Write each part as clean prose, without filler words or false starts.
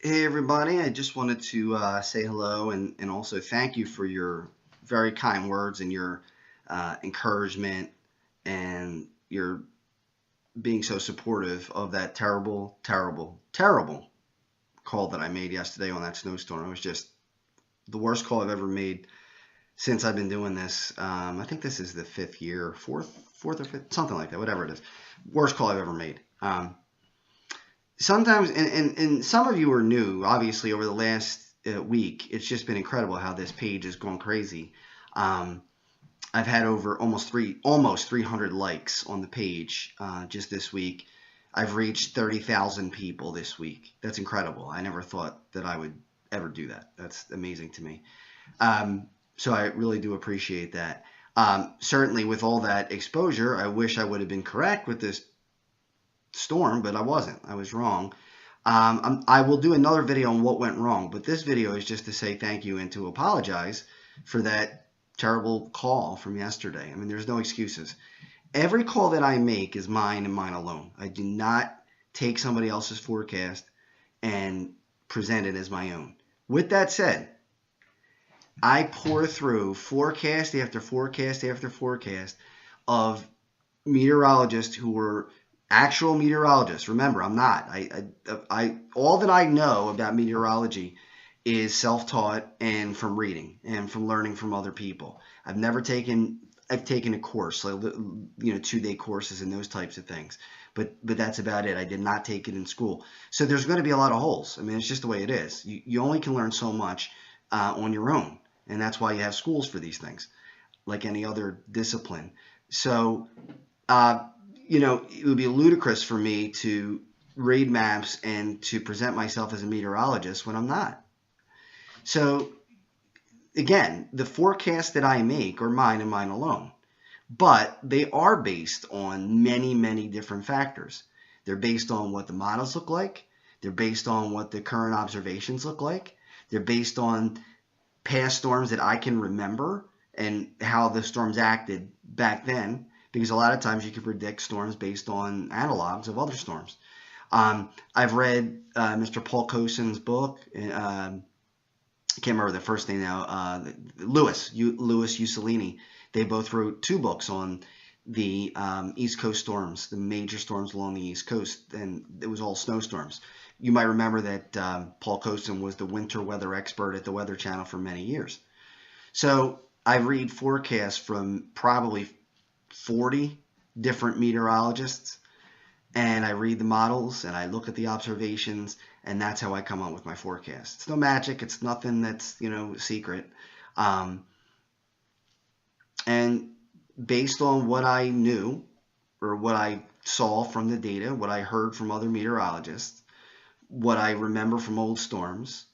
Hey everybody, I just wanted to say hello and also thank you for your very kind words and your encouragement and your being so supportive of that terrible, terrible, terrible call that I made yesterday on that snowstorm. It was just the worst call I've ever made since I've been doing this. I think this is the fifth year, fourth or fifth, something like that, whatever it is. Worst call I've ever made. Sometimes, and some of you are new, obviously, over the last week. It's just been incredible how this page has gone crazy. Um, I've had over almost 300 likes on the page just this week. I've reached 30,000 people this week. That's incredible. I never thought that I would ever do that. That's amazing to me. So I really do appreciate that. Certainly, with all that exposure, I wish I would have been correct with this storm, but I wasn't. I was wrong. I will do another video on what went wrong, but this video is just to say thank you and to apologize for that terrible call from yesterday. I mean, there's no excuses. Every call that I make is mine and mine alone. I do not take somebody else's forecast and present it as my own. With that said, I pour through forecast after forecast after forecast of meteorologists who were actual meteorologists. Remember, I'm not. I all that I know about meteorology is self-taught and from reading and from learning from other people. I've taken a course, like 2-day courses and those types of things, but that's about it. I did not take it in school, so there's going to be a lot of holes. I mean, it's just the way it is. You only can learn so much on your own, and that's why you have schools for these things, like any other discipline. So. It would be ludicrous for me to read maps and to present myself as a meteorologist when I'm not. So, again, the forecasts that I make are mine and mine alone. But they are based on many, many different factors. They're based on what the models look like. They're based on what the current observations look like. They're based on past storms that I can remember and how the storms acted back then. Because a lot of times you can predict storms based on analogs of other storms. I've read Mr. Paul Cosen's book. I can't remember the first name now. Louis Ussolini. They both wrote 2 books on the East Coast storms, the major storms along the East Coast, and it was all snowstorms. You might remember that Paul Cosen was the winter weather expert at the Weather Channel for many years. So I read forecasts from probably 40 different meteorologists, and I read the models and I look at the observations, and that's how I come up with my forecast. It's no magic. It's nothing that's secret. And based on what I knew or what I saw from the data, what I heard from other meteorologists, what I remember from old storms,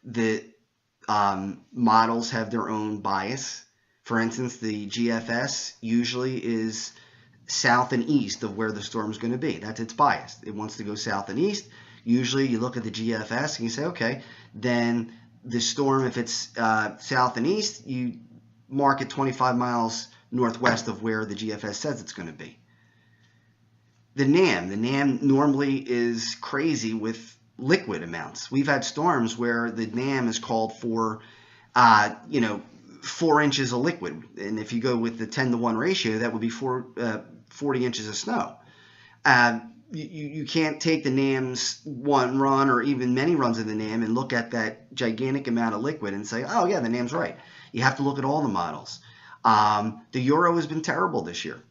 the models have their own bias. For instance, the GFS usually is south and east of where the storm is going to be. That's its bias. It wants to go south and east. Usually you look at the GFS and you say, okay, then the storm, if it's south and east, you mark it 25 miles northwest of where the GFS says it's going to be. The NAM normally is crazy with liquid amounts. We've had storms where the NAM is called for, 4 inches of liquid, and if you go with the 10-to-1 ratio, that would be 40 inches of snow. You can't take the NAM's one run or even many runs of the NAM and look at that gigantic amount of liquid and say, oh yeah, the NAM's right. You have to look at all the models. The Euro has been terrible this year,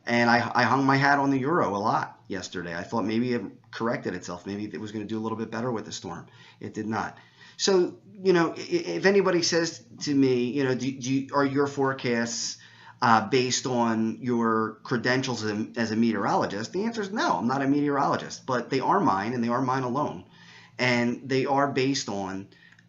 and I hung my hat on the Euro a lot yesterday. I thought maybe it corrected itself. Maybe it was going to do a little bit better with the storm. It did not. So, if anybody says to me, are your forecasts based on your credentials as a meteorologist? The answer is no, I'm not a meteorologist, but they are mine and they are mine alone. And they are based on,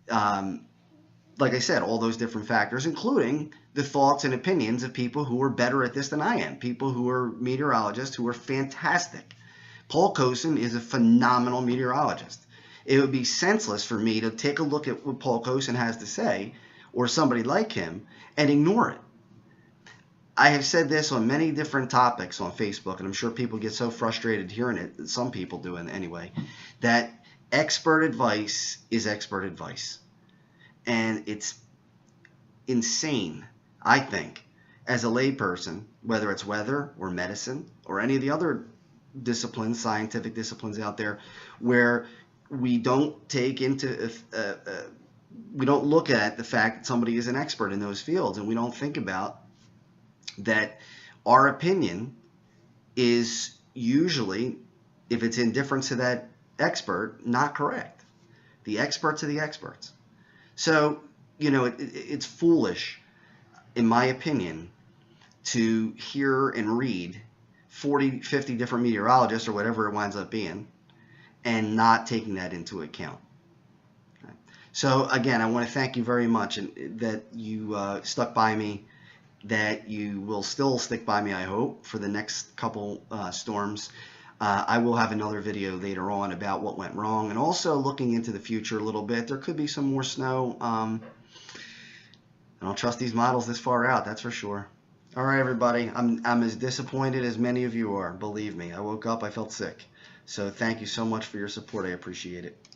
like I said, all those different factors, including the thoughts and opinions of people who are better at this than I am, people who are meteorologists who are fantastic. Paul Cosen is a phenomenal meteorologist. It would be senseless for me to take a look at what Paul Cosen has to say, or somebody like him, and ignore it. I have said this on many different topics on Facebook, and I'm sure people get so frustrated hearing it, some people do anyway, that Expert advice is expert advice. And it's insane, I think, as a layperson, whether it's weather or medicine or any of the other disciplines, scientific disciplines out there, where we don't take into we don't look at the fact that somebody is an expert in those fields, and we don't think about that our opinion is usually, if it's in difference to that expert, not correct. The experts are the experts. So, it's foolish, in my opinion, to hear and read 40, 50 different meteorologists or whatever it winds up being and not taking that into account. So again, I want to thank you very much that you stuck by me, that you will still stick by me, I hope, for the next couple storms. I will have another video later on about what went wrong, and also looking into the future a little bit. There could be some more snow. I don't trust these models this far out, that's for sure. All right, everybody. I'm as disappointed as many of you are. Believe me, I woke up, I felt sick. So thank you so much for your support. I appreciate it.